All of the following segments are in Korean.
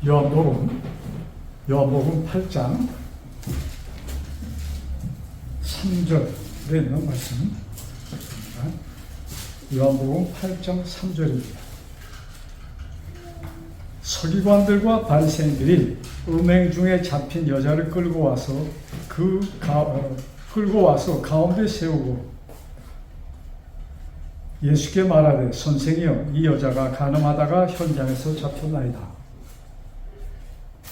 요한복음 8장 3절에 있는 말씀. 요한복음 8장 3절입니다. 서기관들과 바리새인들이 음행 중에 잡힌 여자를 끌고 와서 가운데 세우고 예수께 말하되 선생이여 이 여자가 간음하다가 현장에서 잡혔나이다.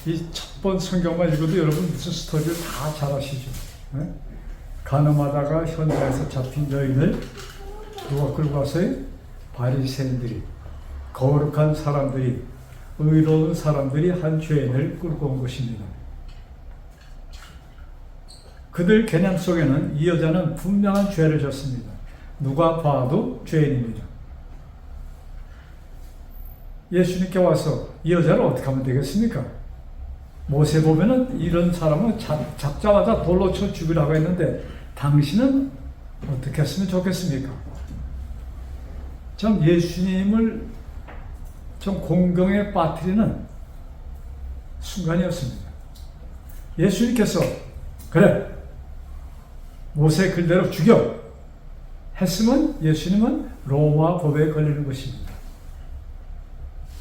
이 첫 번 성경만 읽어도 여러분 무슨 스토리를 다 잘 아시죠? 네? 간음하다가 현장에서 잡힌 여인을 누가 끌고 왔어요? 바리새인들이, 거룩한 사람들이, 의로운 사람들이 한 죄인을 끌고 온 것입니다. 그들 개념 속에는 이 여자는 분명한 죄를 졌습니다. 누가 봐도 죄인입니다. 예수님께 와서 이 여자를 어떻게 하면 되겠습니까? 모세 보면은 이런 사람은 잡자마자 돌로 쳐 죽이라고 했는데 당신은 어떻게 했으면 좋겠습니까? 참 예수님을 좀 공경에 빠뜨리는 순간이었습니다. 예수님께서 그래 모세 글대로 죽여 했으면 예수님은 로마 법에 걸리는 것입니다.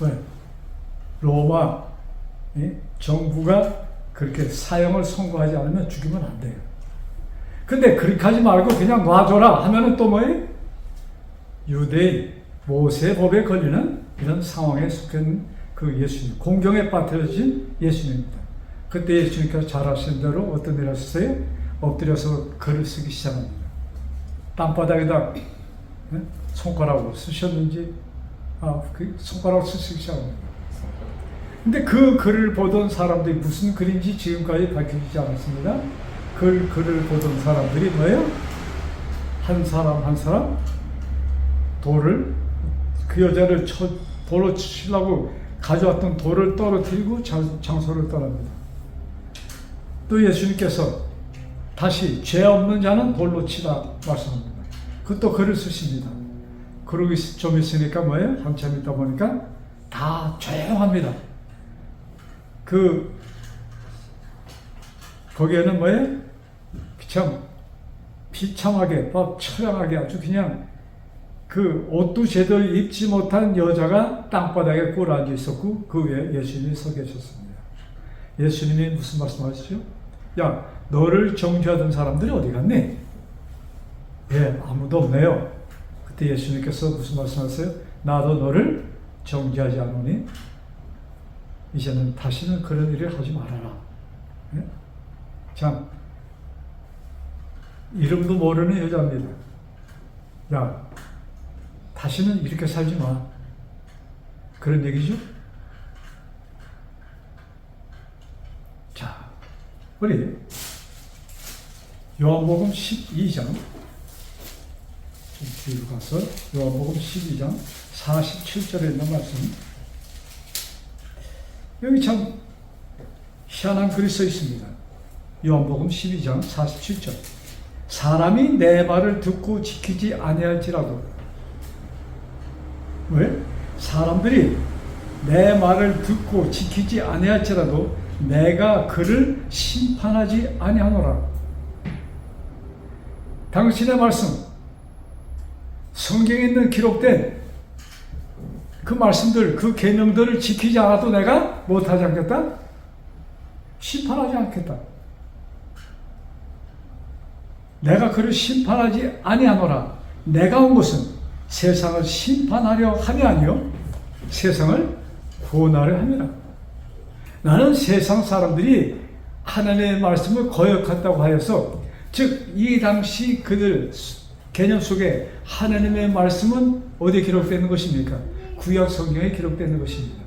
왜? 로마 정부가 그렇게 사형을 선고하지 않으면 죽이면 안 돼요. 근데 그렇게 하지 말고 그냥 놔줘라 하면은 또 뭐예요? 유대인 모세 법에 걸리는 이런 상황에 속한 그 예수님, 공경에 빠뜨려진 예수님입니다. 그때 예수님께서 잘 아시는 대로 어떤 일을 하셨어요? 엎드려서 글을 쓰기 시작합니다. 땅바닥에다 손가락으로 쓰셨는지 손가락으로 쓰기 시작합니다. 근데 그 글을 보던 사람들이 무슨 글인지 지금까지 밝혀지지 않았습니다. 그 글을 보던 사람들이 뭐예요? 한 사람 한 사람 돌을, 그 여자를 돌로 치려고 가져왔던 돌을 떨어뜨리고 장소를 떠납니다. 또 예수님께서 다시 죄 없는 자는 돌로 치라 말씀합니다. 그것도 글을 쓰십니다. 그러고 좀 있으니까 뭐예요? 한참 있다 보니까 다 조용합니다. 거기에는 뭐예요? 참 비참하게, 처량하게 아주 그냥 그 옷도 제대로 입지 못한 여자가 땅바닥에 꿇어 앉아 있었고 그 위에 예수님이 서 계셨습니다. 예수님이 무슨 말씀하시죠? 야, 너를 정죄하던 사람들이 어디 갔니? 예, 아무도 없네요. 그때 예수님께서 무슨 말씀하세요? 나도 너를 정죄하지 않으니 이제는 다시는 그런 일을 하지 말아라. 예? 참 이름도 모르는 여자입니다. 야, 다시는 이렇게 살지 마. 그런 얘기죠? 자, 우리 요한복음 12장 좀 뒤로 가서 요한복음 12장 47절에 있는 말씀. 여기 참 희한한 글이 써 있습니다. 요한복음 12장 47절. 사람이 내 말을 듣고 지키지 아니할지라도. 왜? 사람들이 내 말을 듣고 지키지 아니할지라도 내가 그를 심판하지 아니하노라. 당신의 말씀, 성경에 있는 기록된 그 말씀들, 그 계명들을 지키지 않아도 내가 못하지 않겠다? 심판하지 않겠다. 내가 그를 심판하지 아니하노라. 내가 온 것은 세상을 심판하려 함이 아니요 세상을 구원하려 함이라. 나는 세상 사람들이 하나님의 말씀을 거역한다고 하여서, 즉 이 당시 그들 개념 속에 하나님의 말씀은 어디에 기록되어 있는 것입니까? 구약 성경에 기록되어 있는 것입니다.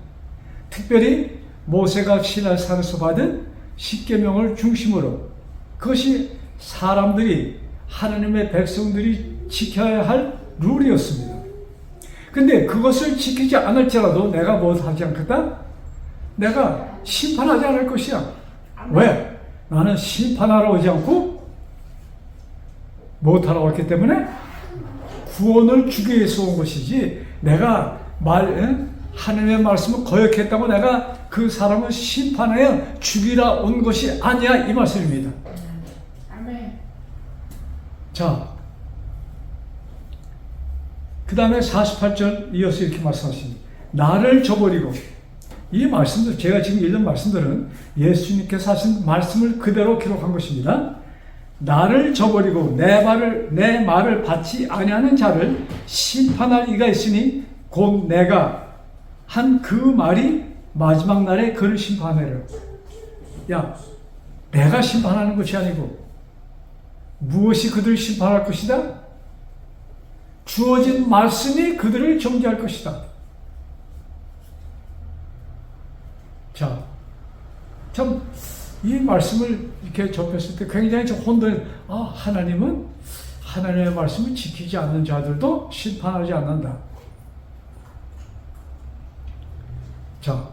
특별히 모세가 시내산에서 받은 십계명을 중심으로 그것이 사람들이, 하나님의 백성들이 지켜야 할 룰이었습니다. 근데 그것을 지키지 않을지라도 내가 뭐 하지 않겠다? 내가 심판하지 않을 것이야. 왜? 나는 심판하러 오지 않고 못하러 왔기 때문에 구원을 주기 위해서 온 것이지, 내가 하나님의 말씀을 거역했다고 내가 그 사람을 심판하여 죽이라 온 것이 아니야, 이 말씀입니다. 아멘. 자, 그 다음에 48절 이어서 이렇게 말씀하십니다. 나를 저버리고, 이 말씀들, 제가 지금 읽은 말씀들은 예수님께서 하신 말씀을 그대로 기록한 것입니다. 나를 저버리고 내 말을 받지 아니하는 자를 심판할 이가 있으니 곧 내가 한 그 말이 마지막 날에 그를 심판하리라. 야, 내가 심판하는 것이 아니고 무엇이 그들을 심판할 것이다? 주어진 말씀이 그들을 정죄할 것이다. 자, 참 이 말씀을 이렇게 접했을 때 굉장히 좀 혼돈. 하나님은 하나님의 말씀을 지키지 않는 자들도 심판하지 않는다. 자,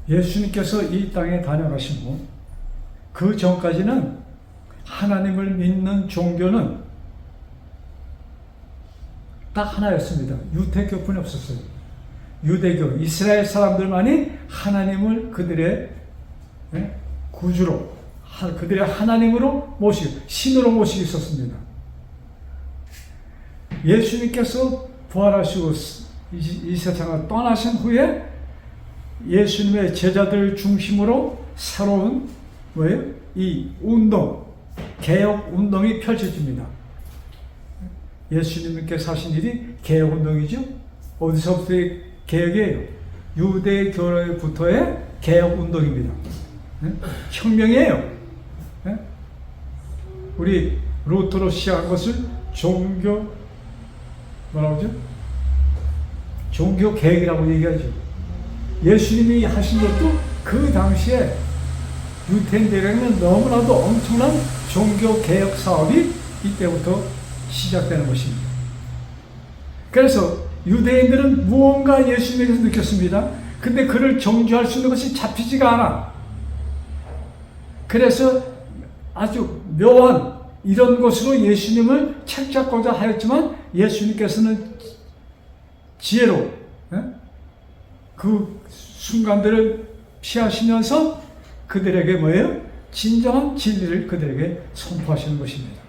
예수님께서 이 땅에 다녀가신 후 그 전까지는 하나님을 믿는 종교는 딱 하나였습니다. 유대교뿐이 없었어요. 유대교, 이스라엘 사람들만이 하나님을 그들의 구주로, 그들의 하나님으로 모시고, 신으로 모시고 있었습니다. 예수님께서 부활하시고 이 세상을 떠나신 후에 예수님의 제자들 중심으로 새로운 뭐예요? 이 운동, 개혁 운동이 펼쳐집니다. 예수님께서 하신 일이 개혁 운동이죠. 어디서부터의 개혁이에요? 유대교로부터의 개혁 운동입니다. 혁명이에요. 우리 루터로 시작한 것을 뭐라고 하죠? 종교 개혁이라고 얘기하죠. 예수님이 하신 것도 그 당시에 유태인들에게는 너무나도 엄청난 종교 개혁 사업이 이때부터 시작되는 것입니다. 그래서 유대인들은 무언가 예수님에게서 느꼈습니다. 근데 그를 정죄할 수 있는 것이 잡히지가 않아. 그래서 아주 묘한 이런 것으로 예수님을 책잡고자 하였지만 예수님께서는 지혜로 그 순간들을 피하시면서 그들에게 뭐예요? 진정한 진리를 그들에게 선포하시는 것입니다.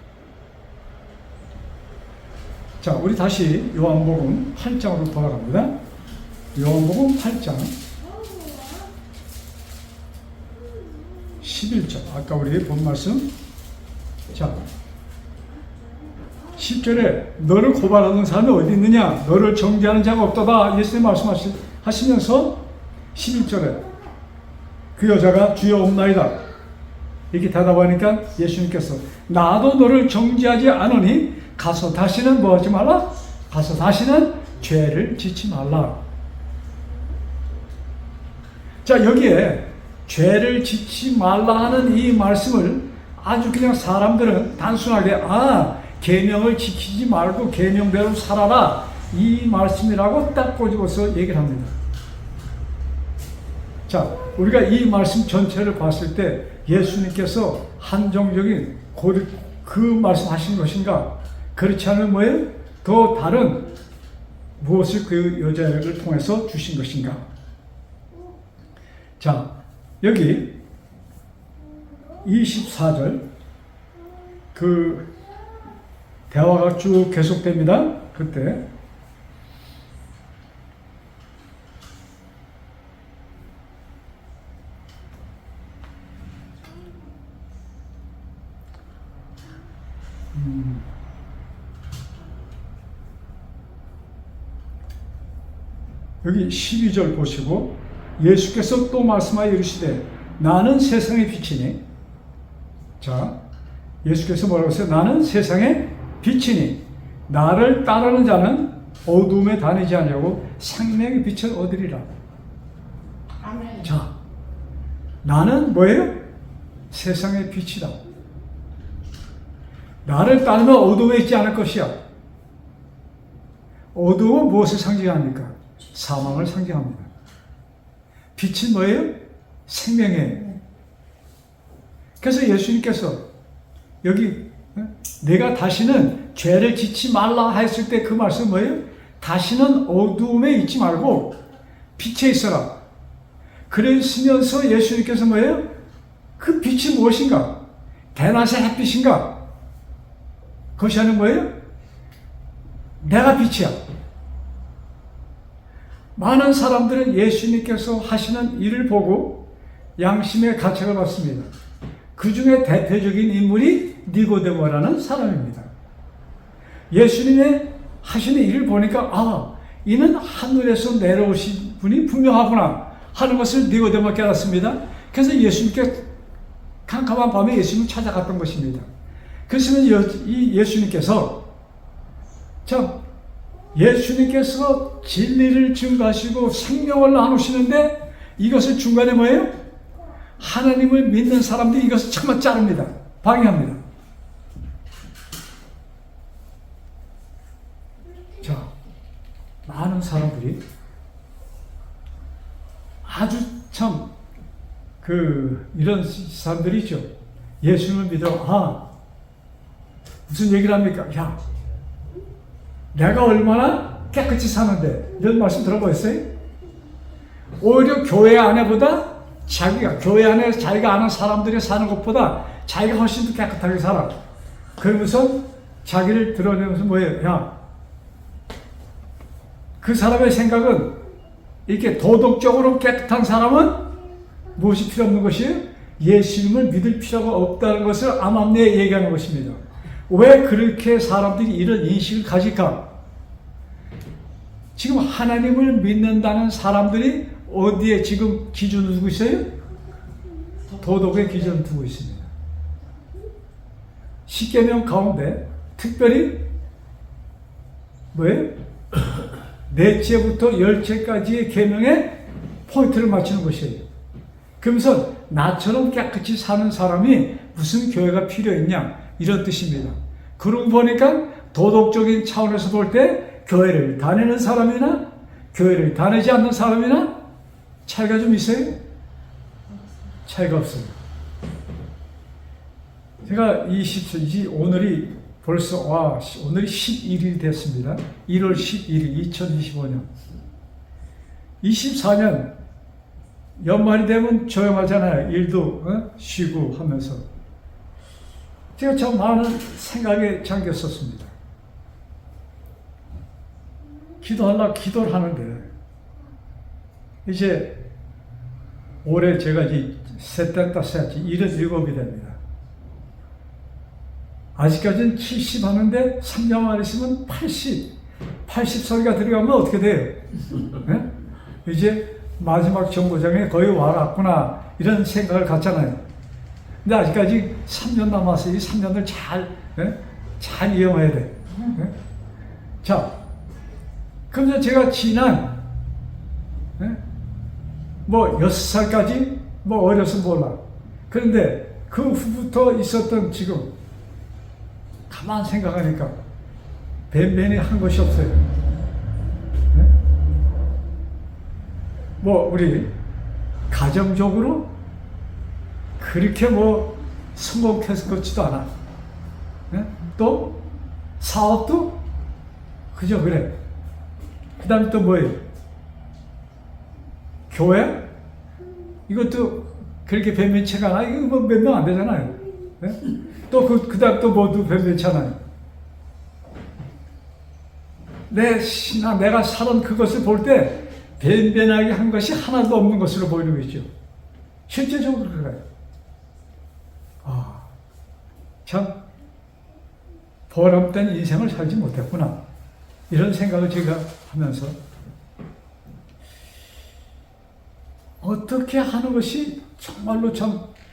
자, 우리 다시 요한복음 8장으로 돌아갑니다. 요한복음 8장 11절, 아까 우리 본 말씀. 자, 10절에 너를 고발하는 사람이 어디 있느냐? 너를 정죄하는 자가 없도다. 예수님 말씀하시면서 11절에 그 여자가 주여 없나이다. 이렇게 대답하니까 예수님께서 나도 너를 정죄하지 않으니 가서 다시는 뭐 하지 말라? 가서 다시는 죄를 짓지 말라. 자, 여기에 죄를 짓지 말라 하는 이 말씀을 아주 그냥 사람들은 단순하게 계명을 지키지 말고 계명대로 살아라, 이 말씀이라고 딱 꼬집어서 얘기를 합니다. 자, 우리가 이 말씀 전체를 봤을 때 예수님께서 한정적인 그 말씀하신 것인가? 그렇지 않으면 뭐예요? 더 다른 무엇을 그 여자를 통해서 주신 것인가? 자, 여기 24절 그 대화가 쭉 계속됩니다. 그때 여기 12절 보시고 예수께서 또 말씀하여 이르시되 나는 세상의 빛이니. 자, 예수께서 뭐라고 했어요? 나는 세상의 빛이니 나를 따르는 자는 어두움에 다니지 아니하고 생명의 빛을 얻으리라. 아멘. 자, 나는 뭐예요? 세상의 빛이다. 나를 따르면 어두움에 있지 않을 것이야. 어두움은 무엇을 상징합니까? 사망을 상징합니다. 빛이 뭐예요? 생명이에요. 그래서 예수님께서 여기 내가 다시는 죄를 짓지 말라 했을 때 그 말씀 뭐예요? 다시는 어두움에 있지 말고 빛에 있어라. 그러시면서 예수님께서 뭐예요? 그 빛이 무엇인가? 대낮의 햇빛인가? 그것이 하는 뭐예요? 내가 빛이야. 많은 사람들은 예수님께서 하시는 일을 보고 양심의 가책을 받습니다. 그 중에 대표적인 인물이 니고데모라는 사람입니다. 예수님의 하시는 일을 보니까 아, 이는 하늘에서 내려오신 분이 분명하구나 하는 것을 니고데모가 깨닫습니다. 그래서 예수님께 캄캄한 밤에 예수님을 찾아갔던 것입니다. 그래서 이 예수님께서 참 예수님께서 진리를 증거하시고 생명을 나누시는데 이것을 중간에 뭐예요? 하나님을 믿는 사람들이 이것을 참아 자릅니다. 방해합니다. 자, 많은 사람들이 아주 참 이런 사람들이 있죠. 예수님을 믿어. 무슨 얘기를 합니까? 야, 내가 얼마나 깨끗이 사는데 이런 말씀 들어보셨어요? 오히려 교회 안에보다 교회 안에 자기가 아는 사람들이 사는 것보다 자기가 훨씬 더 깨끗하게 살아. 그러면서 자기를 드러내면서 뭐예요? 야, 그 사람의 생각은 이렇게 도덕적으로 깨끗한 사람은 무엇이 필요 없는 것이에요? 예수님을 믿을 필요가 없다는 것을 암암리에 얘기하는 것입니다. 왜 그렇게 사람들이 이런 인식을 가질까? 지금 하나님을 믿는다는 사람들이 어디에 지금 기준을 두고 있어요? 도덕의 기준을 두고 있습니다. 십계명 가운데 특별히 뭐예요? 넷째부터 열째까지의 계명에 포인트를 맞추는 것이에요. 그러면서 나처럼 깨끗이 사는 사람이 무슨 교회가 필요 있냐 이런 뜻입니다. 그러고 보니까 도덕적인 차원에서 볼 때 교회를 다니는 사람이나 교회를 다니지 않는 사람이나 차이가 좀 있어요? 차이가 없어요. 제가 오늘이 벌써 오늘이 11일이 됐습니다. 1월 11일 2025년 24년 연말이 되면 조용하잖아요. 일도 쉬고 하면서 제가 참 많은 생각에 잠겼었습니다. 기도를 하는데 이제 올해 제가 이제 셋째 77이 됩니다. 아직까지는 70 하는데 3년만 있으면 80 소리가 들어가면 어떻게 돼요? 네? 이제 마지막 정거장에 거의 와갔구나 이런 생각을 갖잖아요. 근데 아직까지 3년 남았어. 이 3년을 잘 이용해야 돼. 자, 그럼 제가 지난 6살까지 어려서 몰라. 그런데 그 후부터 있었던 지금 가만 생각하니까 변변히 한 것이 없어요. 우리 가정적으로 그렇게 성공했을 것 같지도 않아. 또 사업도 그저 그래. 그 다음에 또 뭐예요? 교회? 이것도 그렇게 변변치가 않아. 이거 몇 명 안 되잖아요. 또 그 다음 또 모두 변변치 않아요. 내 신앙, 내가 살은 그것을 볼 때 변변하게 한 것이 하나도 없는 것으로 보이는 거죠. 실제적으로 그래요. 참 보람된 인생을 살지 못했구나. 이런 생각을 제가 하면서 어떻게 하는 것이 정말로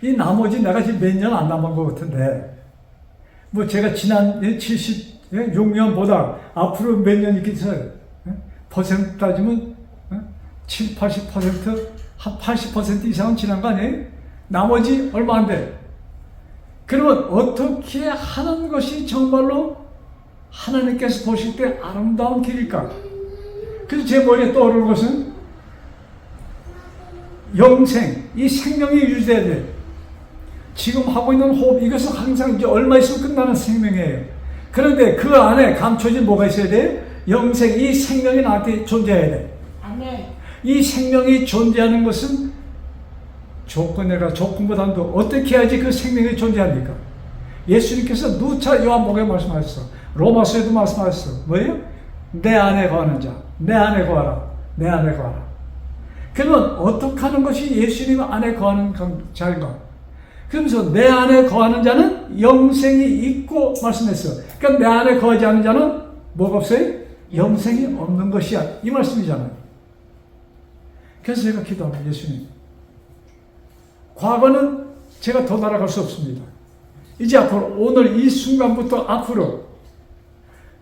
이 나머지 내가 지금 몇 년 안 남은 것 같은데 제가 지난 76년보다 앞으로 몇 년 있겠어요. 퍼센트 따지면 7, 80%, 한 80% 이상은 지난 거 아니에요? 나머지 얼마 안 돼. 그러면 어떻게 하는 것이 정말로 하나님께서 보실 때 아름다운 길일까? 그래서 제 머리에 떠오르는 것은 영생, 이 생명이 유지돼야 돼. 지금 하고 있는 호흡, 이것은 항상 이제 얼마 있으면 끝나는 생명이에요. 그런데 그 안에 감춰진 뭐가 있어야 돼? 영생, 이 생명이 나한테 존재해야 돼. 아멘. 이 생명이 존재하는 것은 조건보다도 어떻게 해야지 그 생명이 존재합니까? 예수님께서 누차 요한복음에 말씀하셨어. 로마서에도 말씀하셨어. 뭐예요? 내 안에 거하는 자, 내 안에 거하라, 내 안에 거하라. 그러면 어떻게 하는 것이 예수님 안에 거하는 자인가? 그러면서 내 안에 거하는 자는 영생이 있고 말씀했어. 그러니까 내 안에 거하지 않는 자는 뭐가 없어요? 영생이 없는 것이야. 이 말씀이잖아요. 그래서 제가 기도합니다. 예수님, 과거는 제가 더 날아갈 수 없습니다. 이제 앞으로, 오늘 이 순간부터 앞으로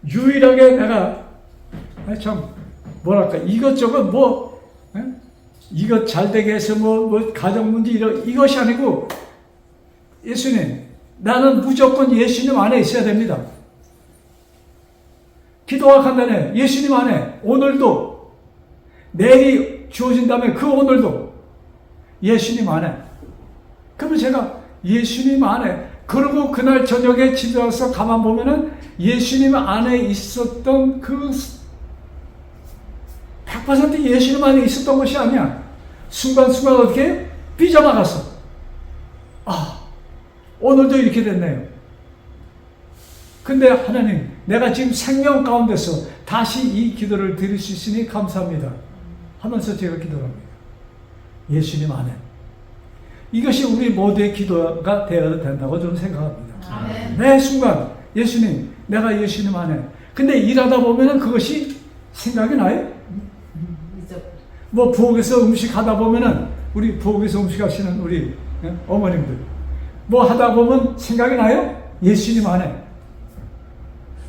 유일하게 내가 뭐랄까, 이것저것 이것 잘 되게 해서 가정 문제 이것이 아니고, 예수님, 나는 무조건 예수님 안에 있어야 됩니다. 기도가 간단해. 예수님 안에 오늘도, 내일이 주어진다면 그 오늘도 예수님 안에. 그러면 제가 예수님 안에, 그리고 그날 저녁에 집에 와서 가만 보면은 예수님 안에 있었던 그 100% 예수님 안에 있었던 것이 아니야. 순간순간 어떻게 삐져나갔어. 오늘도 이렇게 됐네요. 근데 하나님, 내가 지금 생명 가운데서 다시 이 기도를 드릴 수 있으니 감사합니다 하면서 제가 기도합니다. 예수님 안에. 이것이 우리 모두의 기도가 되어야 된다고 저는 생각합니다. 아멘. 매 순간 예수님, 내가 예수님 안에. 근데 일하다 보면은 그것이 생각이 나요? 부엌에서 음식 하다 보면은, 우리 부엌에서 음식 하시는 우리 어머님들, 하다 보면 생각이 나요? 예수님 안에.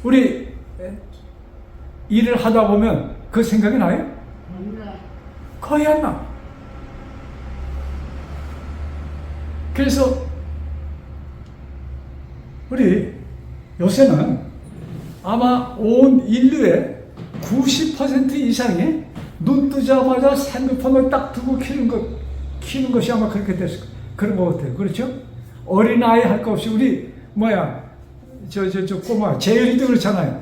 우리 일을 하다 보면 그 생각이 나요? 거의 안 나. 그래서 우리 요새는 아마 온 인류의 90% 이상이 눈 뜨자마자 핸드폰을 딱 두고 키는 것이 아마 그렇게 됐을 그런 것 같아요. 그렇죠? 어린아이 할 거 없이 우리 꼬마 재율이도 그렇잖아요.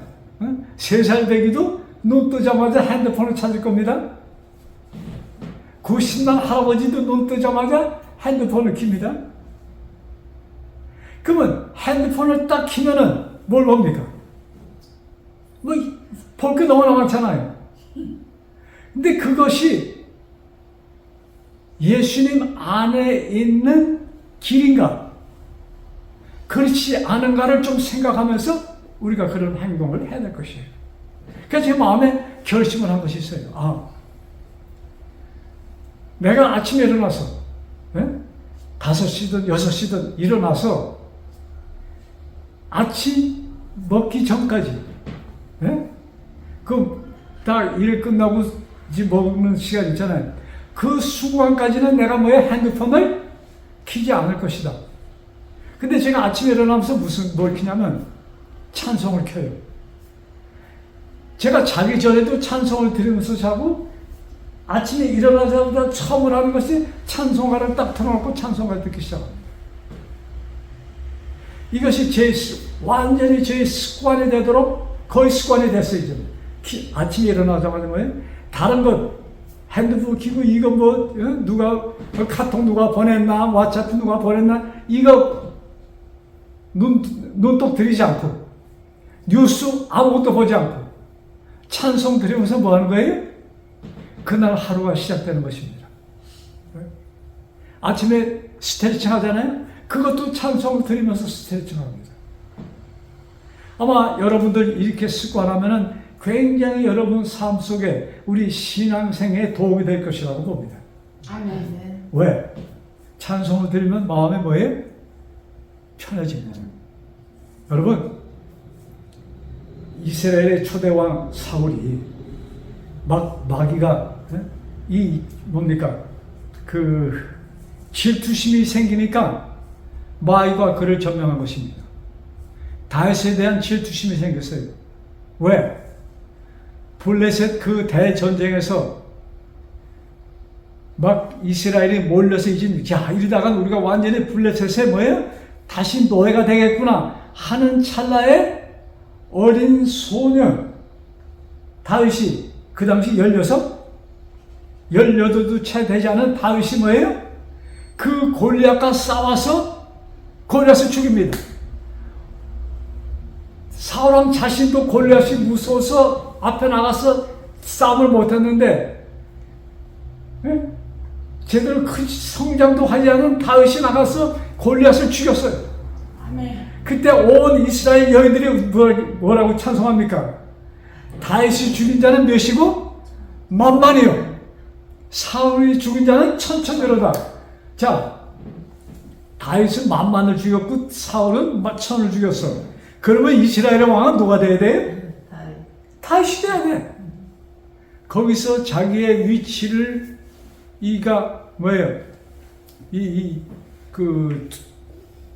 3살 배기도 눈 뜨자마자 핸드폰을 찾을 겁니다. 90만 할아버지도 눈 뜨자마자 핸드폰을 킵니다. 그러면 핸드폰을 딱 키면은 뭘 봅니까? 볼 게 너무나 많잖아요. 근데 그것이 예수님 안에 있는 길인가, 그렇지 않은가를 좀 생각하면서 우리가 그런 행동을 해야 될 것이에요. 그래서 제 마음에 결심을 한 것이 있어요. 내가 아침에 일어나서 5시든 6시든 일어나서 아침 먹기 전까지 다 일 끝나고 이제 먹는 시간 있잖아요. 그 순간까지는 내가 핸드폰을 켜지 않을 것이다. 근데 제가 아침에 일어나면서 뭘 켜냐면 찬송을 켜요. 제가 자기 전에도 찬송을 들으면서 자고, 아침에 일어나자마자 처음으로 하는 것이 찬송가를 딱 틀어놓고 찬송가를 듣기 시작합니다. 이것이 완전히 제 습관이 되도록 거의 습관이 됐어요. 이제 아침에 일어나자마자 다른 것, 핸드폰 키고 이거 누가 카톡 누가 보냈나, 왓츠앱 누가 보냈나, 이거 눈독 들이지 않고, 뉴스 아무것도 보지 않고 찬송 들으면서 뭐 하는 거예요? 그날 하루가 시작되는 것입니다. 아침에 스트레칭 하잖아요. 그것도 찬송을 들으면서 스트레칭 합니다. 아마 여러분들 이렇게 습관하면은 굉장히 여러분 삶 속에 우리 신앙생에 도움이 될 것이라고 봅니다. 아멘. 왜? 찬송을 들으면 마음에 뭐예요? 편해집니다. 여러분, 이스라엘의 초대왕 사울이 마귀가 질투심이 생기니까 마귀가 그를 점령한 것입니다. 다윗에 대한 질투심이 생겼어요. 왜? 블레셋 그 대전쟁에서 이스라엘이 몰려서 이러다가 우리가 완전히 블레셋에 다시 노예가 되겠구나 하는 찰나에 어린 소년, 다윗이 그 당시 18도 채 되지 않은 다윗이 뭐예요? 그 골리앗과 싸워서 골리앗을 죽입니다. 사울왕 자신도 골리앗이 무서워서 앞에 나가서 싸움을 못했는데, 제대로 큰 성장도 하지 않은 다윗이 나가서 골리앗을 죽였어요. 아멘. 그때 온 이스라엘 여인들이 뭐라고 찬송합니까? 다윗이 죽인 자는 몇이고 만만이요, 사울이 죽인 자는 천천이로다. 자, 다윗은 만만을 죽였고 사울은 천을 죽였어. 그러면 이스라엘의 왕은 누가 돼야 돼? 다윗이 돼야 돼. 거기서 자기의 위치를, 이가 뭐예요?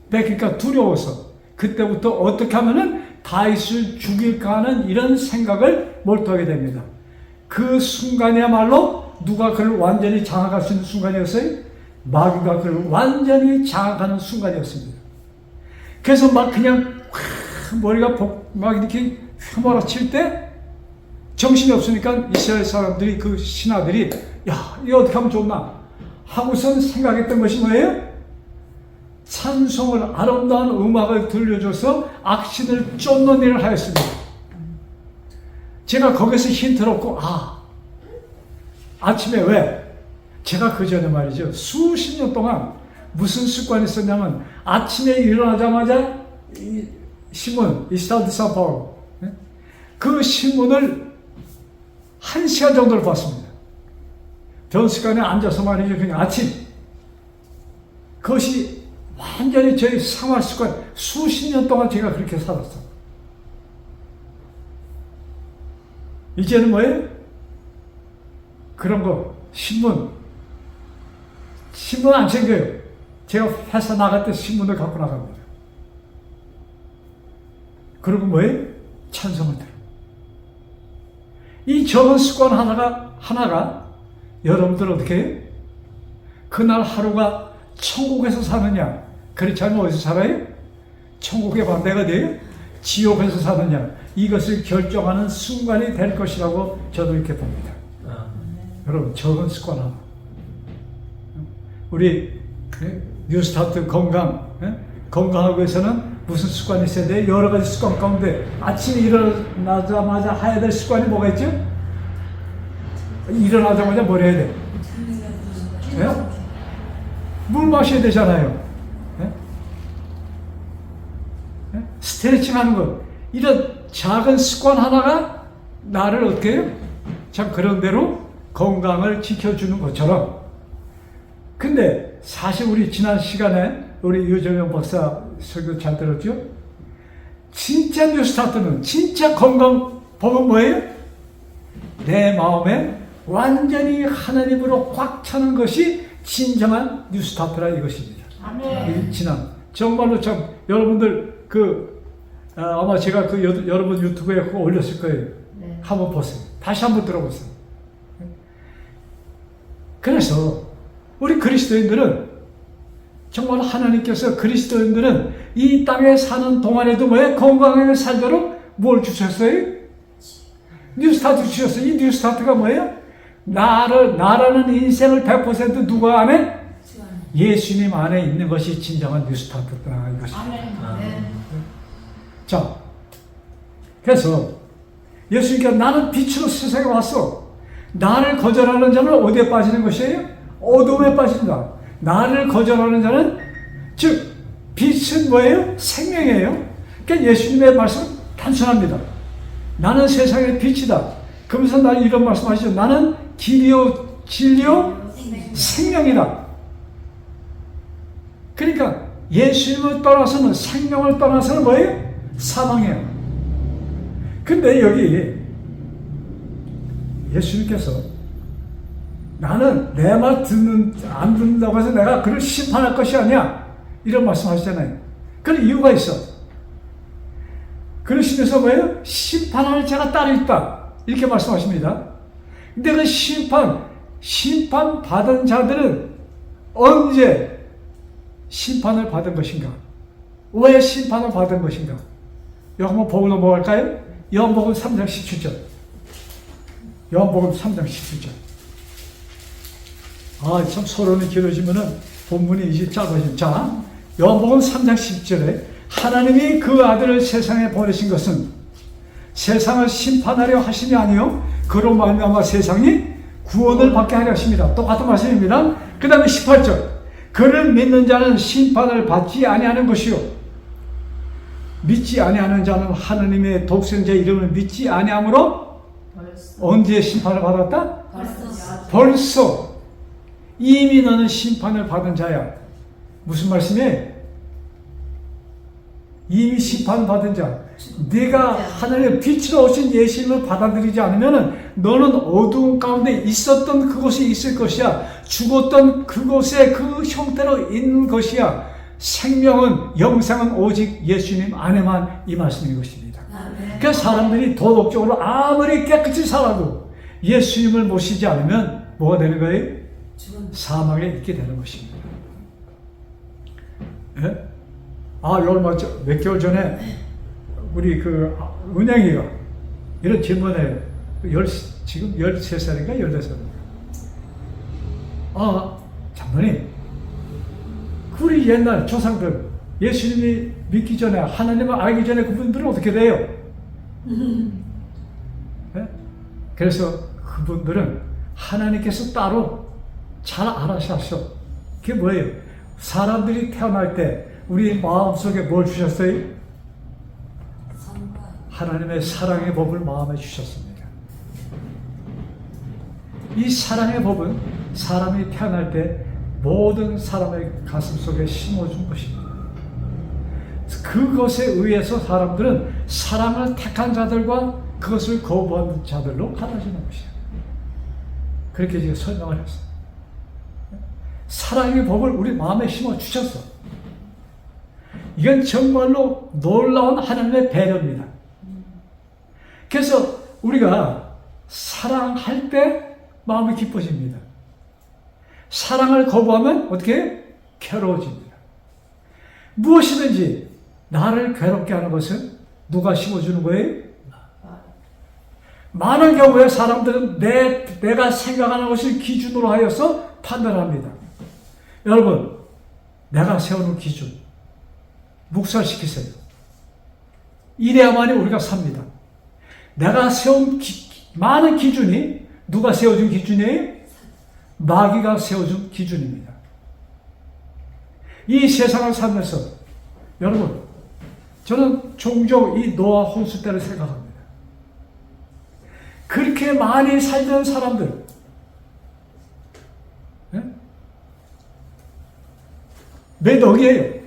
그러니까 두려워서 그때부터 어떻게 하면은 다윗을 죽일까 하는 이런 생각을 몰두하게 됩니다. 그 순간이야말로 누가 그를 완전히 장악할 수 있는 순간이었어요? 마귀가 그를 완전히 장악하는 순간이었습니다. 그래서 막 그냥 머리가 막 이렇게 휘몰아칠 때 정신이 없으니까 이스라엘 사람들이, 그 신하들이, 야, 이거 어떻게 하면 좋나 하고선 생각했던 것이 뭐예요? 찬송을, 아름다운 음악을 들려줘서 악신을 쫓는 일을 하였습니다. 제가 거기서 힌트를 얻고, 아침에 왜? 제가 그 전에 말이죠, 수십 년 동안 무슨 습관이 있었냐면, 아침에 일어나자마자 이 신문, 이스타도 드 사파울로, 그 신문을 1시간 정도를 봤습니다. 변습관에 앉아서 말이죠, 그냥 아침. 그것이 완전히 저희 생활 습관, 수십 년 동안 제가 그렇게 살았어. 이제는 뭐예요? 그런 거, 신문 안 챙겨요. 제가 회사 나갈 때 신문을 갖고 나갑니다. 그리고 뭐예요? 찬송을 들어. 이 적은 습관 하나가 여러분들 어떻게 해요? 그날 하루가 천국에서 사느냐, 그렇지 않으면 어디서 살아요? 천국의 반대가 돼요? 지옥에서 사느냐, 이것을 결정하는 순간이 될 것이라고 저도 이렇게 봅니다. 여러분, 적은 습관 하나. 우리 뉴스타트 건강하기 위해서는 무슨 습관이 있어야 돼요? 여러 가지 습관 가운데 아침에 일어나자마자 해야 될 습관이 뭐가 있죠? 일어나자마자 뭘 해야 돼? 물 마셔야 되잖아요. 스트레칭 하는 것. 이런 작은 습관 하나가 나를 어떻게 해요? 참 그런 대로 건강을 지켜주는 것처럼. 근데 사실 우리 지난 시간에 우리 유정영 박사 설교 잘 들었죠? 진짜 뉴스타트는, 진짜 건강 법은 뭐예요? 내 마음에 완전히 하나님으로 꽉 차는 것이 진정한 뉴스타트라 이것입니다. 아멘. 지난 정말로 참 여러분들 아마 제가 여러분 유튜브에 그거 올렸을 거예요. 네. 한번 보세요. 다시 한번 들어보세요. 그래서 우리 그리스도인들은 정말 하나님께서 그리스도인들은 이 땅에 사는 동안에도 뭐예요? 건강하게 살도록 뭘 주셨어요? 뉴스타트 주셨어요. 이 뉴스타트가 뭐예요? 나라는 인생을 100% 누가 안에? 예수님 안에 있는 것이 진정한 뉴스타트다 이것입니다. 아멘. 자, 그래서 예수님께서 나는 빛으로 세상에 왔어. 나를 거절하는 자는 어디에 빠지는 것이에요? 어둠에 빠진다. 나를 거절하는 자는, 즉 빛은 뭐예요? 생명이에요. 그러니까 예수님의 말씀은 단순합니다. 나는 세상의 빛이다. 그러면서 나는 이런 말씀하시죠. 나는 길이요 진리요 생명이다. 그러니까 예수님을 떠나서는, 생명을 떠나서는 뭐예요? 사망이에요. 근데 여기 예수님께서 나는 내 말 안 듣는다고 해서 내가 그를 심판할 것이 아니야, 이런 말씀 하시잖아요. 그런 이유가 있어. 그러시면서 뭐예요? 심판할 자가 따로 있다, 이렇게 말씀하십니다. 근데 그 심판 받은 자들은 언제 심판을 받은 것인가? 왜 심판을 받은 것인가? 여기 한번 보고 넘어갈까요? 요한복음 3장 17절. 요한복음 3장 17절. 아, 참 서론이 길어지면은 본문이 이제 짧아지면. 자, 요한복음 3장 10절에 하나님이 그 아들을 세상에 보내신 것은 세상을 심판하려 하심이 아니요 그로 말미암아 세상이 구원을 받게 하려 하십니다. 똑같은 말씀입니다. 그 다음에 18절. 그를 믿는 자는 심판을 받지 아니하는 것이요 믿지 아니하는 자는 하나님의 독생자 이름을 믿지 아니함으로 언제 심판을 받았다? 벌써 이미 너는 심판을 받은 자야. 무슨 말씀이에요? 이미 심판받은 자. 네가 하나님의 빛으로 오신 예수님을 받아들이지 않으면 너는 어두운 가운데 있었던 그곳에 있을 것이야. 죽었던 그곳에 그 형태로 있는 것이야. 생명은, 영생은 오직 예수님 안에만 이 말씀인 것입니다. 그래서 사람들이 도덕적으로 아무리 깨끗이 살아도 예수님을 모시지 않으면 뭐가 되는 거예요? 사망에 있게 되는 것입니다. 예? 아, 얼마 몇 개월 전에 우리 그 은행이가 이런 질문을 지금 13살인가 14살인가. 아, 장로님, 우리 옛날 조상들 예수님이 믿기 전에 하나님을 알기 전에 그분들은 어떻게 돼요? 네? 그래서 그분들은 하나님께서 따로 잘 알아셨어. 그게 뭐예요? 사람들이 태어날 때 우리 마음속에 뭘 주셨어요? 하나님의 사랑의 법을 마음에 주셨습니다. 이 사랑의 법은 사람이 태어날 때 모든 사람의 가슴 속에 심어준 것입니다. 그것에 의해서 사람들은 사랑을 택한 자들과 그것을 거부한 자들로 갈라지는 것이에요. 그렇게 제가 설명을 했어요. 사랑의 법을 우리 마음에 심어 주셨어. 이건 정말로 놀라운 하나님의 배려입니다. 그래서 우리가 사랑할 때 마음이 기뻐집니다. 사랑을 거부하면 어떻게 해요? 괴로워집니다. 무엇이든지 나를 괴롭게 하는 것은 누가 심어주는 거예요? 많은 경우에 사람들은 내가 생각하는 것을 기준으로 하여서 판단합니다. 여러분, 내가 세우는 기준 묵살시키세요. 이래야만이 우리가 삽니다. 내가 세운 많은 기준이 누가 세워준 기준이에요? 마귀가 세워준 기준입니다. 이 세상을 살면서 여러분, 저는 종종 이 노아 홍수 때를 생각합니다. 그렇게 많이 살던 사람들, 몇 억이에요.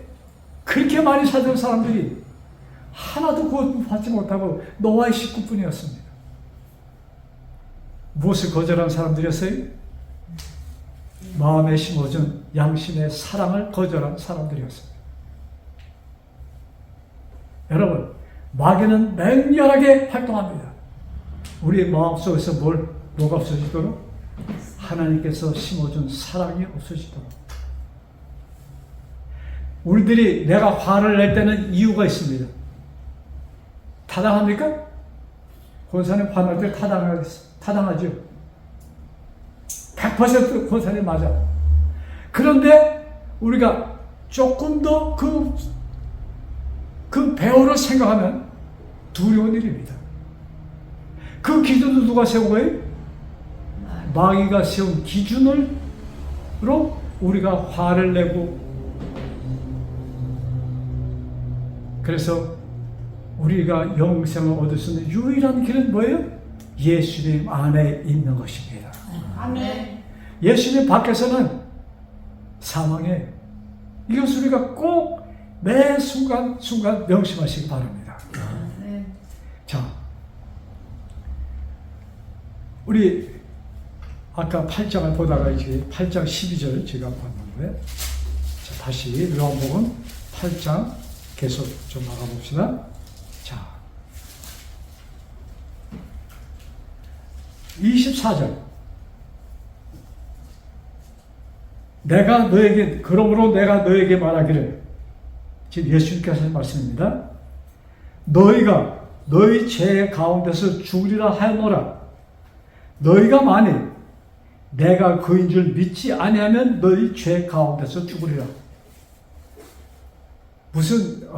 그렇게 많이 살던 사람들이 하나도 구원 받지 못하고 노아의 식구뿐이었습니다. 무엇을 거절한 사람들이었어요? 마음에 심어준 양심의 사랑을 거절한 사람들이었습니다. 여러분, 마귀는 맹렬하게 활동합니다. 우리 마음속에서 뭐가 없어지도록? 하나님께서 심어준 사랑이 없어지도록. 우리들이 내가 화를 낼 때는 이유가 있습니다. 타당합니까? 권사님 화날 때 타당하죠. 100% 권사님 맞아. 그런데 우리가 조금 더 그 배우를 생각하면 두려운 일입니다. 그 기준을 누가 세운 거예요? 마귀가 세운 기준으로 우리가 화를 내고, 그래서 우리가 영생을 얻을 수 있는 유일한 길은 뭐예요? 예수님 안에 있는 것입니다. 아멘. 예수님 밖에서는 사망에, 이것을 우리가 꼭 매 순간순간 명심하시기 바랍니다. 자, 우리 아까 8장을 보다가 이제 8장 12절 제가 봤는데, 자, 다시 요한복음 8장 계속 좀 나가봅시다. 자, 24절. 그러므로 내가 너에게 말하기를, 지금 예수님께서 하신 말씀입니다. 너희가 너희 죄 가운데서 죽으리라 하였노라. 너희가 만일 내가 그인 줄 믿지 아니하면 너희 죄 가운데서 죽으리라. 무슨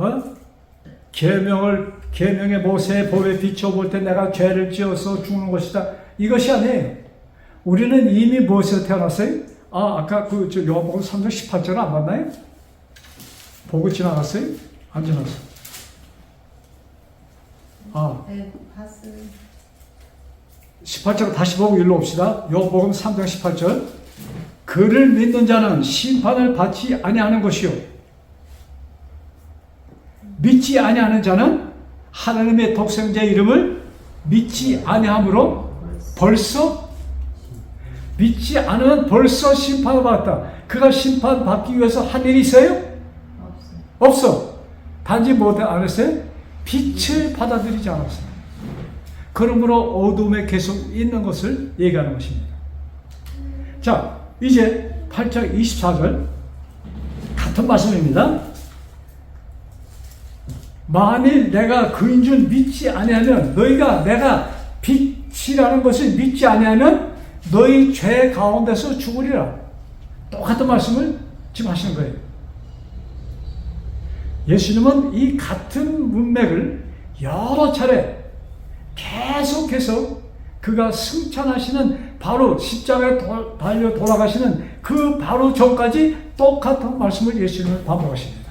계명의 모세의 법에 비춰볼 때 내가 죄를 지어서 죽는 것이다. 이것이 아니에요. 우리는 이미 무엇에서 태어났어요? 아까 요한복음 3장 18절 안 봤나요? 보고 지나갔어요? 안 지나갔어요? 네, 봤어요. 18절 다시 보고 일로 옵시다. 요한복음 3장 18절. 그를 믿는 자는 심판을 받지 아니하는 것이요 믿지 아니하는 자는 하나님의 독생자의 이름을 믿지 아니함으로 벌써 믿지 않으면 벌써 심판을 받았다. 그가 심판받기 위해서 한 일이 있어요? 없어요. 없어. 단지 뭐 안 했어요? 빛을 받아들이지 않았어요. 그러므로 어둠에 계속 있는 것을 얘기하는 것입니다. 자, 이제 8장 24절 같은 말씀입니다. 만일 내가 그인 줄 믿지 아니하면 너희가 내가 빛이라는 것을 믿지 아니하면 너희 죄 가운데서 죽으리라. 똑같은 말씀을 지금 하시는 거예요. 예수님은 이 같은 문맥을 여러 차례 계속해서 그가 승천하시는 바로 십자가에 달려 돌아가시는 그 바로 전까지 똑같은 말씀을 예수님은 반복하십니다.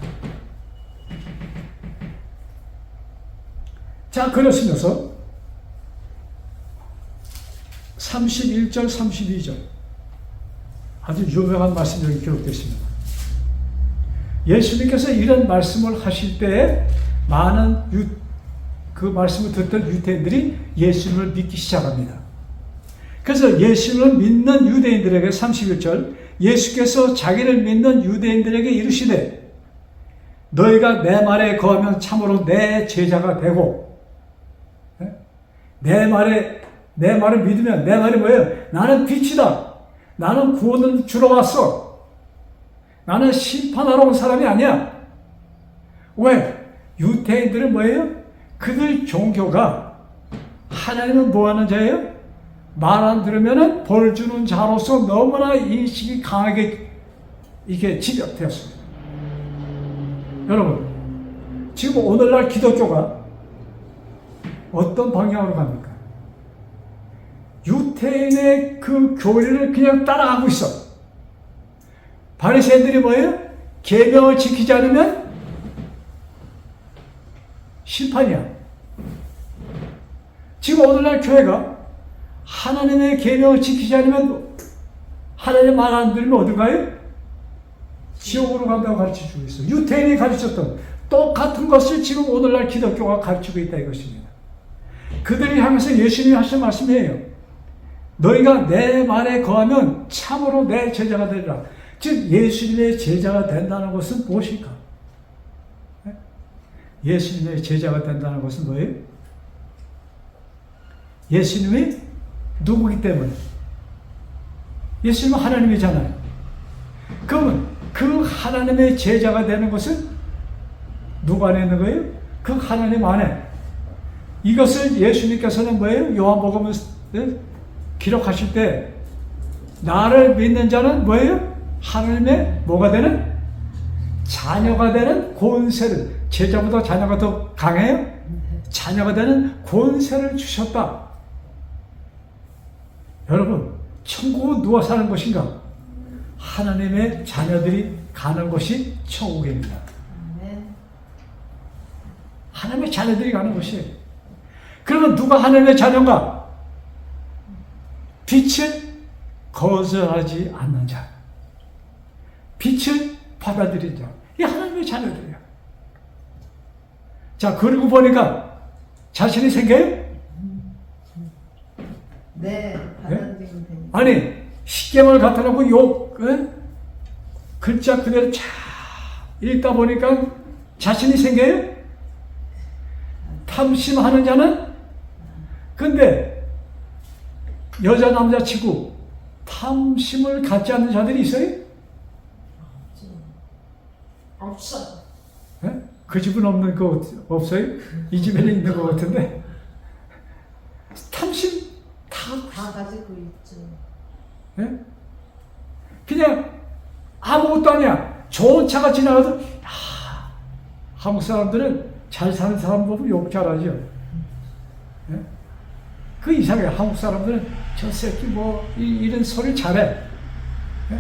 자, 그러시면서 31절, 32절 아주 유명한 말씀이 여기 기록되어 있습니다. 예수님께서 이런 말씀을 하실 때에 많은 그 말씀을 듣던 유대인들이 예수님을 믿기 시작합니다. 그래서 예수님을 믿는 유대인들에게 31절 예수께서 자기를 믿는 유대인들에게 이르시되 너희가 내 말에 거하면 참으로 내 제자가 되고 내 말을 믿으면 내 말이 뭐예요? 나는 빛이다. 나는 구원을 주러 왔어. 나는 심판하러 온 사람이 아니야. 왜? 유대인들은 뭐예요? 그들 종교가 하나님은 뭐 하는 자예요? 말 안 들으면 벌 주는 자로서 너무나 인식이 강하게 이게 집약되었습니다. 여러분, 지금 오늘날 기독교가 어떤 방향으로 갑니까? 유대인의 그 교리를 그냥 따라가고 있어. 바리새인들이 뭐예요? 계명을 지키지 않으면 심판이야. 지금 오늘날 교회가 하나님의 계명을 지키지 않으면 하나님 말 안 들으면 어디 가요? 지옥으로 간다고 가르쳐주고 있어요. 유대인이 가르쳤던 똑같은 것을 지금 오늘날 기독교가 가르치고 있다 이것입니다. 그들이 향해서 예수님이 하신 말씀이에요. 너희가 내 말에 거하면 참으로 내 제자가 되리라. 즉 예수님의 제자가 된다는 것은 무엇일까? 예수님의 제자가 된다는 것은 뭐예요? 예수님이 누구기 때문에? 예수님은 하나님이잖아요. 그러면 그 하나님의 제자가 되는 것은 누구 안에 있는 거예요? 그 하나님 안에. 이것을 예수님께서는 뭐예요? 요한복음을 기록하실 때 나를 믿는 자는 뭐예요? 하나님의 뭐가 되는? 자녀가 되는 권세를, 제자보다 자녀가 더 강해요? 자녀가 되는 권세를 주셨다. 여러분, 천국은 누가 사는 것인가? 하나님의 자녀들이 가는 것이 천국입니다. 하나님의 자녀들이 가는 것이에요. 그러면 누가 하나님의 자녀인가? 빛을 거절하지 않는 자, 빛을 받아들인 자, 이 하나님의 자녀들이야. 자, 그리고 보니까 자신이 생겨요? 네, 받아들이면 됩니다. 아니, 십계명을 갖다 놓고 글자 그대로 쫙 읽다 보니까 자신이 생겨요? 탐심하는 자는? 근데 여자 남자 치고 탐심을 갖지 않는 자들이 있어요? 없어. 그 집은 없는 거 없어요? 이 집에는 있는 것 같은데 탐심 다 가지고 예? 그냥 아무것도 아니야. 좋은 차가 지나가도 한국 사람들은 잘 사는 사람 보면 욕 잘하죠. 예? 그 이상해. 한국 사람들은 저 새끼 뭐 이런 소리 잘해. 예?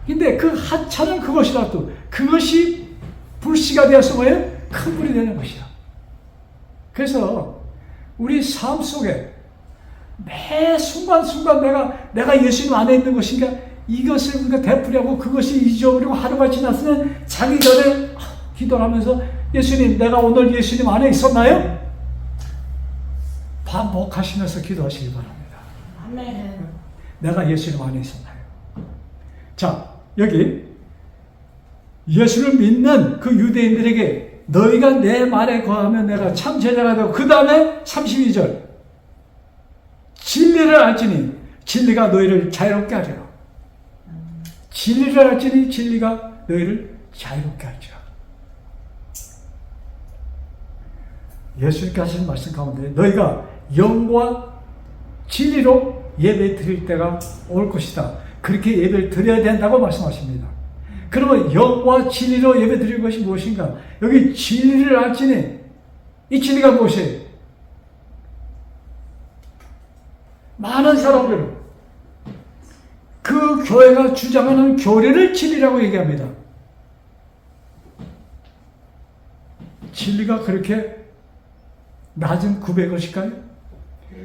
근데 그 하찮은 그것이라도 그것이 불씨가 되어서 뭐예요? 큰 불이 되는 것이야. 그래서 우리 삶 속에 매 순간순간 내가 예수님 안에 있는 것인가 이것을 우리가 되풀이하고 그것이 잊어버리고 하루가 지났으면 자기 전에 기도를 하면서 예수님 내가 오늘 예수님 안에 있었나요? 반복하시면서 기도하시기 바랍니다. 아멘. 내가 예수님 안에 있었나요? 자, 여기 예수를 믿는 그 유대인들에게 너희가 내 말에 거하면 내가 참 제자가 되고 그 다음에 32절 진리를 알지니 진리가 너희를 자유롭게 하리라. 진리를 알지니 진리가 너희를 자유롭게 할지라. 예수님께 하신 말씀 가운데 너희가 영과 진리로 예배 드릴 때가 올 것이다. 그렇게 예배를 드려야 된다고 말씀하십니다. 그러면 영과 진리로 예배 드릴 것이 무엇인가? 여기 진리를 알지니 이 진리가 무엇이에요? 많은 사람들은 그 교회가 주장하는 교리를 진리라고 얘기합니다. 진리가 그렇게 낮은 구배의 것일까요?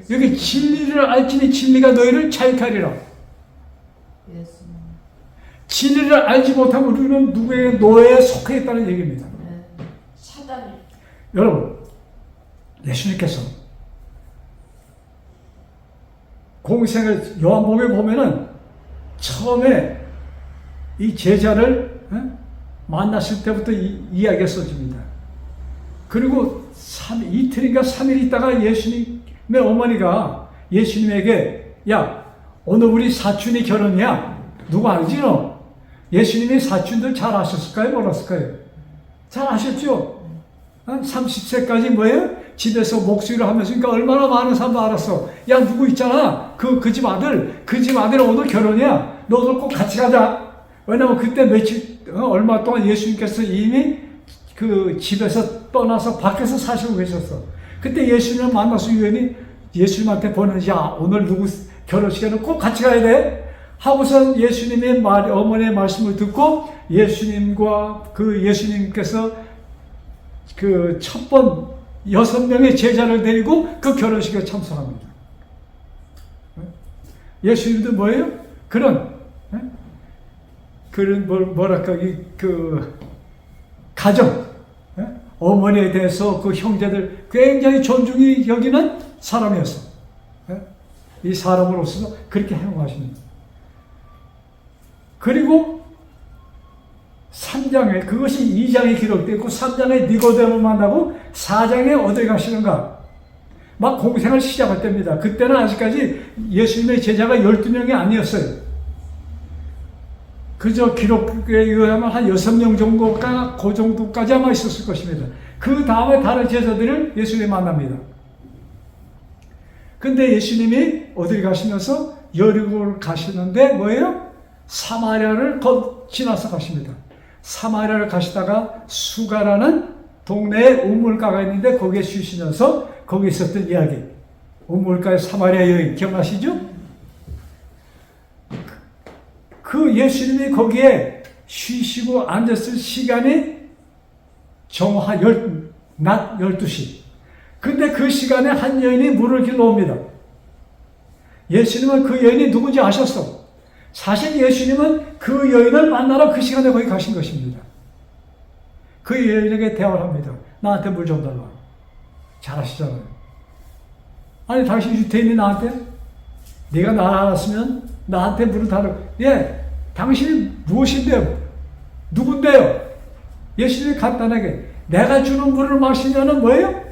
여기 진리를 알지니 진리가 너희를 자유케 하리라. 진리를 알지 못하면 우리는 누구의 노예에 속해 있다는 얘기입니다. 사단이. 여러분, 예수님께서 공생을 요한복음에 보면은 처음에 이 제자를 만났을 때부터 이야기가 써집니다. 그리고 이틀인가 3일 있다가 예수님의 어머니가 예수님에게 야 오늘 우리 사촌이 결혼이야. 누구 알지 너? 예수님이 사촌들 잘 아셨을까요? 몰랐을까요? 잘 아셨죠? 30세까지 뭐예요? 집에서 목수일을 하면서 그러니까 얼마나 많은 사람도 알았어. 야 누구 있잖아. 그 집 아들 오늘 결혼이야. 너도 꼭 같이 가자. 왜냐면 그때 얼마 동안 예수님께서 이미 그 집에서 떠나서 밖에서 사시고 계셨어. 그때 예수님을 만나서 유엔이 예수님한테 보내지 야 오늘 누구 결혼식에는 꼭 같이 가야 돼. 하고서 예수님의 어머니의 말씀을 듣고 예수님과 그 예수님께서 그 첫 번 6명의 제자를 데리고 그 결혼식에 참석합니다. 예수님도 뭐예요? 그런 뭐랄까 그 가정 어머니에 대해서 그 형제들 굉장히 존중이 여기는 사람이었어. 이 사람으로서 그렇게 행동하십니다. 그리고 3장에 그것이 2장에 기록되어 있고 3장에 니고데모를 만나고 4장에 어디 가시는가? 막 공생을 시작할 때입니다. 그때는 아직까지 예수님의 제자가 12명이 아니었어요. 그저 기록에 의하면 한 6명 정도가 그 정도까지 아마 있었을 것입니다. 그 다음에 다른 제자들을 예수님이 만납니다. 근데 예수님이 어디를 가시면서 여리고를 가시는데 뭐예요? 사마리아를 지나서 가십니다. 사마리아를 가시다가 수가라는 동네에 우물가가 있는데 거기에 쉬시면서 거기 있었던 이야기. 우물가의 사마리아 여인 기억나시죠? 그 예수님이 거기에 쉬시고 앉았을 시간이 낮 12시. 근데 그 시간에 한 여인이 물을 길러 옵니다. 예수님은 그 여인이 누군지 아셨어. 사실 예수님은 그 여인을 만나러 그 시간에 거기 가신 것입니다. 그 여인에게 대화를 합니다. 나한테 물 좀 달라. 잘 아시잖아요. 아니 당신 유태인이 나한테 네가 나 알았으면 나한테 물을 달라고. 예, 당신이 무엇인데요? 누군데요? 예수님이 간단하게 내가 주는 물을 마시면은 뭐예요?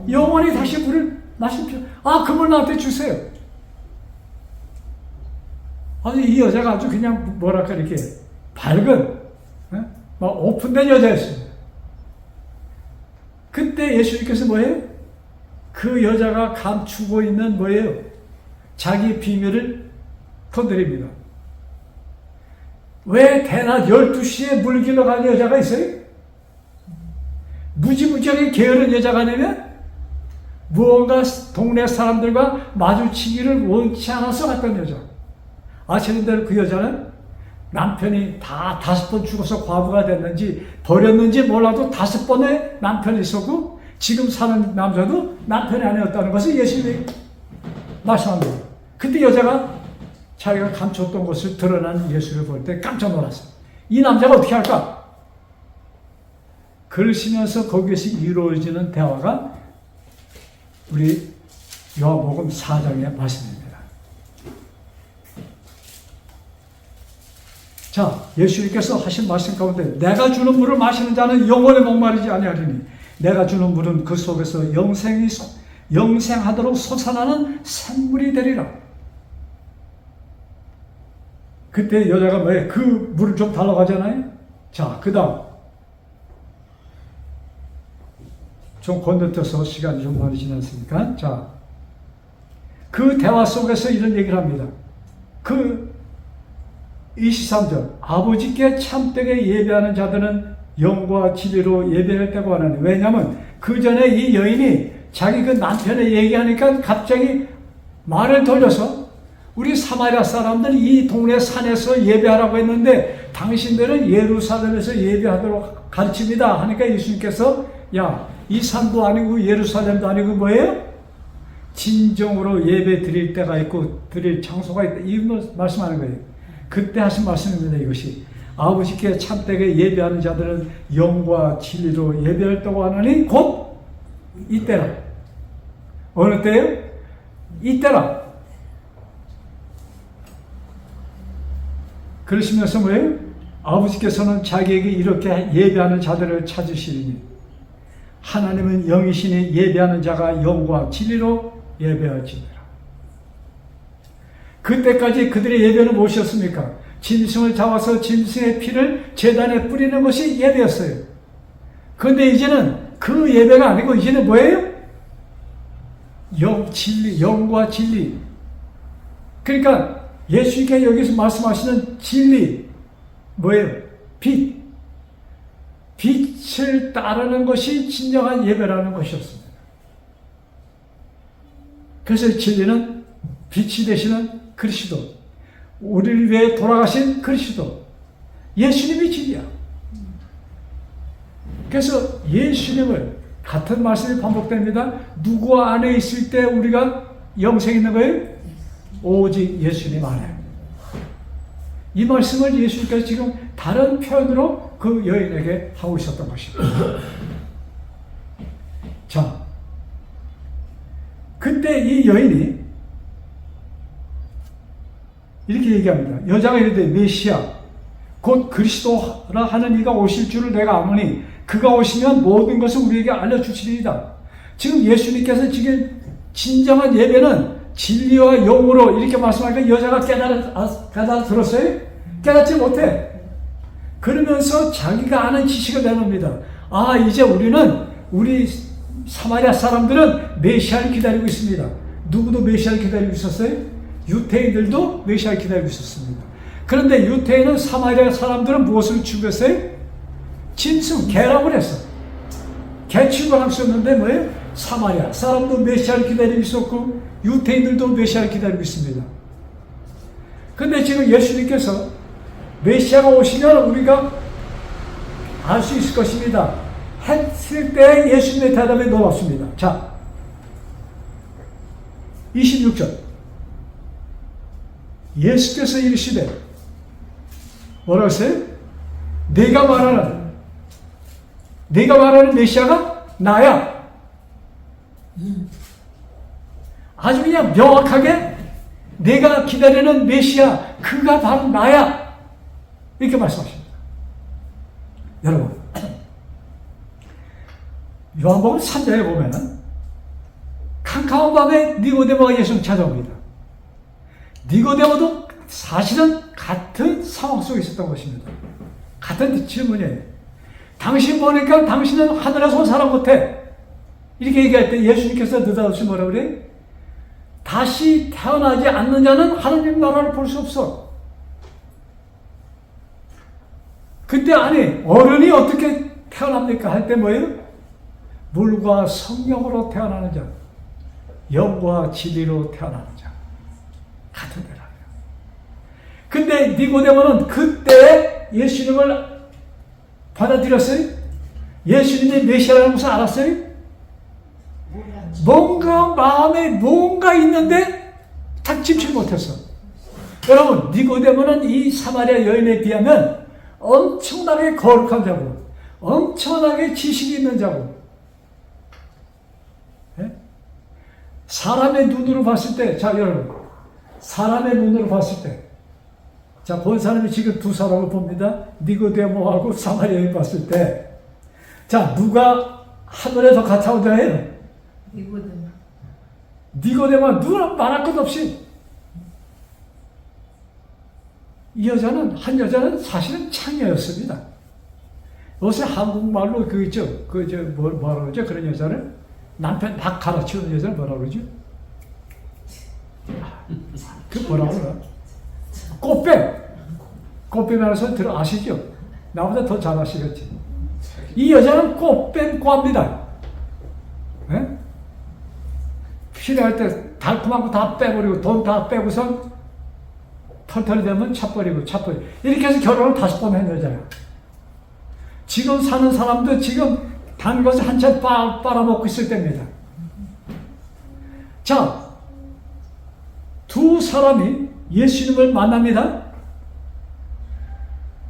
영원히 다시 물을 마십시오. 그 물 나한테 주세요. 아니 이 여자가 아주 그냥 뭐랄까 이렇게 밝은 막 오픈된 여자였습니다. 그때 예수님께서 뭐예요? 그 여자가 감추고 있는 뭐예요? 자기 비밀을 터뜨립니다. 왜 대낮 12시에 물길로 가는 여자가 있어요? 무지무지하게 게으른 여자가 아니면 무언가 동네 사람들과 마주치기를 원치 않아서 갔던 여자. 아시는 대로 그 여자는 남편이 다 5번 죽어서 과부가 됐는지 버렸는지 몰라도 5번의 남편이 있었고 지금 사는 남자도 남편이 아니었다는 것을 예수님이 말씀합니다. 그때 여자가 자기가 감췄던 것을 드러난 예수를 볼 때 깜짝 놀랐어요. 이 남자가 어떻게 할까? 그러시면서 거기에서 이루어지는 대화가 우리 요한복음 4장의 말씀입니다. 자, 예수님께서 하신 말씀 가운데 내가 주는 물을 마시는 자는 영원히 목마르지 아니하리니 내가 주는 물은 그 속에서 영생하도록 솟아나는 샘물이 되리라. 그때 여자가 왜 그 물을 좀 달라고 하잖아요. 자, 그 다음 좀 건너뛰어서 시간이 좀 많이 지났으니까 자, 그 대화 속에서 이런 얘기를 합니다. 그 23절 아버지께 참되게 예배하는 자들은 영과 진리로 예배할 때고 하나니 왜냐하면 그 전에 이 여인이 자기 그 남편의 얘기하니까 갑자기 말을 돌려서 우리 사마리아 사람들 이 동네 산에서 예배하라고 했는데 당신들은 예루살렘에서 예배하도록 가르칩니다 하니까 예수님께서 야, 이 산도 아니고 예루살렘도 아니고 뭐예요? 진정으로 예배 드릴 때가 있고 드릴 장소가 있다. 이 말씀하는 거예요. 그때 하신 말씀입니다. 이것이 아버지께 참되게 예배하는 자들은 영과 진리로 예배할 때고 하느니 곧 이때라. 어느 때요? 이때라. 그러시면서 뭐예요? 아버지께서는 자기에게 이렇게 예배하는 자들을 찾으시리니 하나님은 영이시니 예배하는 자가 영과 진리로 예배할지니라. 그때까지 그들의 예배는 무엇이었습니까? 짐승을 잡아서 짐승의 피를 제단에 뿌리는 것이 예배였어요. 그런데 이제는 그 예배가 아니고 이제는 뭐예요? 진리, 영과 진리. 그러니까 예수님께 여기서 말씀하시는 진리, 뭐예요? 빛. 빛을 따르는 것이 진정한 예배라는 것이었습니다. 그래서 진리는 빛이 되시는 그리스도, 우리를 위해 돌아가신 그리스도, 예수님이 진리야. 그래서 예수님을 같은 말씀이 반복됩니다. 누구 안에 있을 때 우리가 영생이 있는 거예요? 오직 예수님 안에. 이 말씀을 예수님께서 지금 다른 표현으로 그 여인에게 하고 있었던 것입니다. 자, 그때 이 여인이 이렇게 얘기합니다. 여자가 이르되 메시아 곧 그리스도라 하는 이가 오실 줄을 내가 아노니 그가 오시면 모든 것을 우리에게 알려주시리이다. 지금 예수님께서 지금 진정한 예배는 진리와 영으로 이렇게 말씀하니까 여자가 깨달았어요? 깨닫지 못해. 그러면서 자기가 아는 지식을 내놓습니다. 아, 이제 우리 사마리아 사람들은 메시아를 기다리고 있습니다. 누구도 메시아를 기다리고 있었어요? 유태인들도 메시아를 기다리고 있었습니다. 그런데 유태인은 사마리아 사람들은 무엇을 추구했어요? 짐승, 개라고 했어. 개 취급할 수 없는데 뭐예요? 사마리아 사람도 메시아를 기다리고 있었고 유태인들도 메시아를 기다리고 있습니다. 그런데 지금 예수님께서 메시아가 오시면 우리가 알 수 있을 것입니다. 했을 때 예수님의 대답이 놀랍습니다. 자, 26절. 예수께서 이르시되 뭐라고 했어요? 네가 말하는 메시아가 나야. 아주 그냥 명확하게 내가 기다리는 메시아 그가 바로 나야. 이렇게 말씀하십니다. 여러분, 요한복음 3장에 보면은 캄캄한 밤에 니고데모가 예수를 찾아옵니다. 니고데모도 사실은 같은 상황 속에 있었던 것입니다. 같은 질문이에요. 당신 보니까 당신은 하늘에서 온 사람 같아. 이렇게 얘기할 때 예수님께서 느닷없이 뭐라고 그래요? 다시 태어나지 않는 자는 하나님 나라를 볼 수 없어. 근데 아니 어른이 어떻게 태어납니까? 할 때 뭐예요? 물과 성령으로 태어나는 자, 영과 진리로 태어나는 자 같은 데라요. 근데 니고데모는 그때 예수님을 받아들였어요? 예수님이 메시아라는 것을 알았어요? 몰랐지. 뭔가 마음에 뭔가 있는데 탁 집지 못했어. 여러분, 니고데모는 이 사마리아 여인에 비하면 엄청나게 거룩한 자고, 엄청나게 지식이 있는 자고, 예? 사람의 눈으로 봤을 때, 자 여러분, 사람의 눈으로 봤을 때, 자 본 사람이 지금 두 사람을 봅니다. 니고데모하고 사마리아 여인 봤을 때, 자 누가 하늘에 더 가까운 자예요? 니고데모. 니고데모가 누구나 말할 것 없이 이 여자는 한 여자는 사실은 창녀였습니다. 요새 한국말로 그 있죠, 뭐라 그러죠? 그런 여자를 남편 막 갈아치우는 여자를 뭐라 그러죠? 그 뭐라 그러나? 꽃뱀이라서 들어 아시죠? 나보다 더 잘 아시겠지. 이 여자는 꽃뱀과입니다. 예? 필요할 때 달콤한 거 다 빼버리고 돈 다 빼고선 털털이 되면 차버리고 이렇게 해서 결혼을 5번 한 여자야. 지금 사는 사람도 지금 단 것을 한 채 빨아먹고 있을 때입니다. 자, 두 사람이 예수님을 만납니다.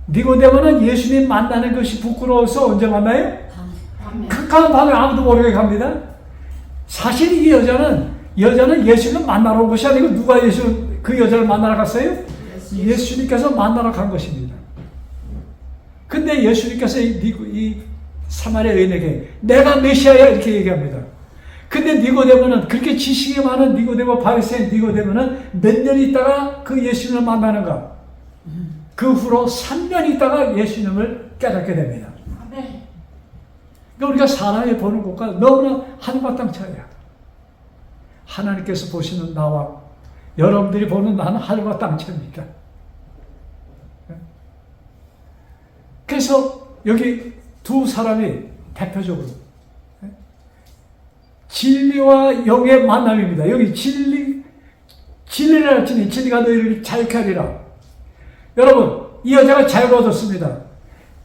니고데모는 예수님 만나는 것이 부끄러워서 언제 만나요? 밤에. 캄캄한 밤에 아무도 모르게 갑니다. 사실 이 여자는 예수님을 만나러 온 것이 아니고 누가 그 여자를 만나러 갔어요? 예수님께서 만나러 간 것입니다. 근데 예수님께서 이 사마리아 여인에게 내가 메시아야 이렇게 얘기합니다. 근데 니고데모는 그렇게 지식이 많은 니고데모 바리새인 니고데모는 몇 년 있다가 그 예수님을 만나는가? 그 후로 3년 있다가 예수님을 깨닫게 됩니다. 아멘. 그러니까 우리가 사람이 보는 것과 너무나 하늘과 땅 차이야. 하나님께서 보시는 나와 여러분들이 보는 나는 하늘과 땅 차이입니다. 그래서 여기 두 사람이 대표적으로 진리와 영의 만남입니다. 여기 진리를 할지니 진리가 너희를 자유케 하리라. 여러분, 이 여자가 자유를 얻었습니다.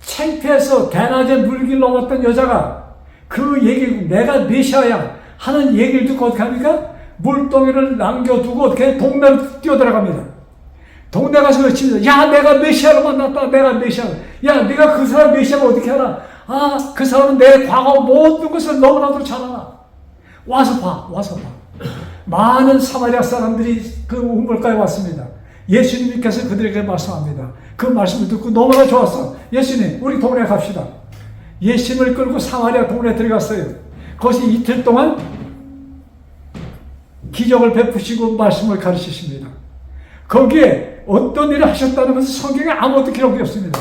창피해서 대낮에 물길 넘었던 여자가 그 얘기, 내가 메시아야 하는 얘기를 듣고 어떻게 합니까? 물동이를 남겨두고 어떻게 동네로 뛰어들어갑니다. 동네 가서 외칩니다. 야, 내가 메시아를 만났다. 내가 메시아. 야, 네가 그 사람 메시아가 어떻게 알아? 아, 그 사람은 내 과거 모든 것을 너무나도 잘 알아. 와서 봐. 많은 사마리아 사람들이 그 우물가에 왔습니다. 예수님께서 그들에게 말씀합니다. 그 말씀을 듣고 너무나 좋았어. 예수님, 우리 동네 갑시다. 예수님을 끌고 사마리아 동네에 들어갔어요. 거기서 이틀 동안 기적을 베푸시고 말씀을 가르치십니다. 거기에 어떤 일을 하셨다는 것은 성경에 아무것도 기록이 없습니다.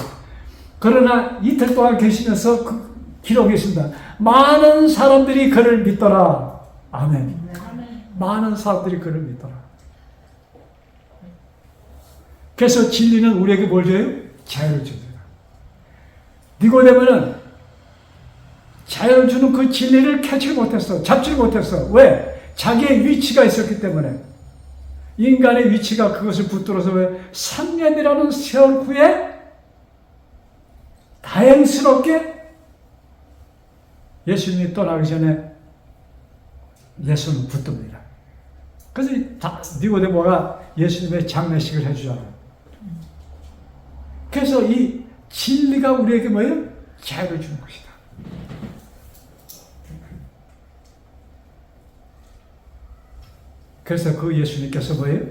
그러나 이틀 동안 계시면서 그 기록이 있습니다. 많은 사람들이 그를 믿더라. 아멘. 아멘. 많은 사람들이 그를 믿더라. 그래서 진리는 우리에게 뭘 줘요? 자유를 줍니다. 니고데모는 자유를 주는 그 진리를 캐치 못했어. 잡지 못했어. 왜? 자기의 위치가 있었기 때문에. 인간의 위치가 그것을 붙들어서 왜 3년이라는 세월 후에 다행스럽게 예수님이 떠나기 전에 예수는 붙듭니다. 그래서 니고데모가 예수님의 장례식을 해주잖아요. 그래서 이 진리가 우리에게 뭐예요? 자유를 주는 것이다. 그래서 그 예수님께서 뭐예요?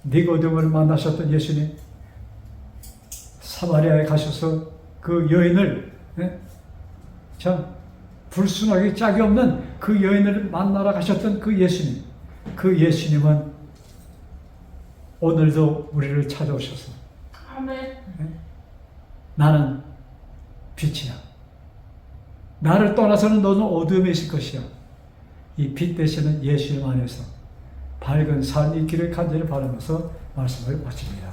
니고데모를 만나셨던 예수님, 사마리아에 가셔서 그 여인을, 참 불순하게 짝이 없는 그 여인을 만나러 가셨던 그 예수님, 그 예수님은 오늘도 우리를 찾아오셔서 아멘. 나는 빛이야. 나를 떠나서는 너는 어둠에 있을 것이야. 이 빛 대신은 예수님 안에서 밝은 삶이 있기를 간절히 바라면서 말씀을 마칩니다.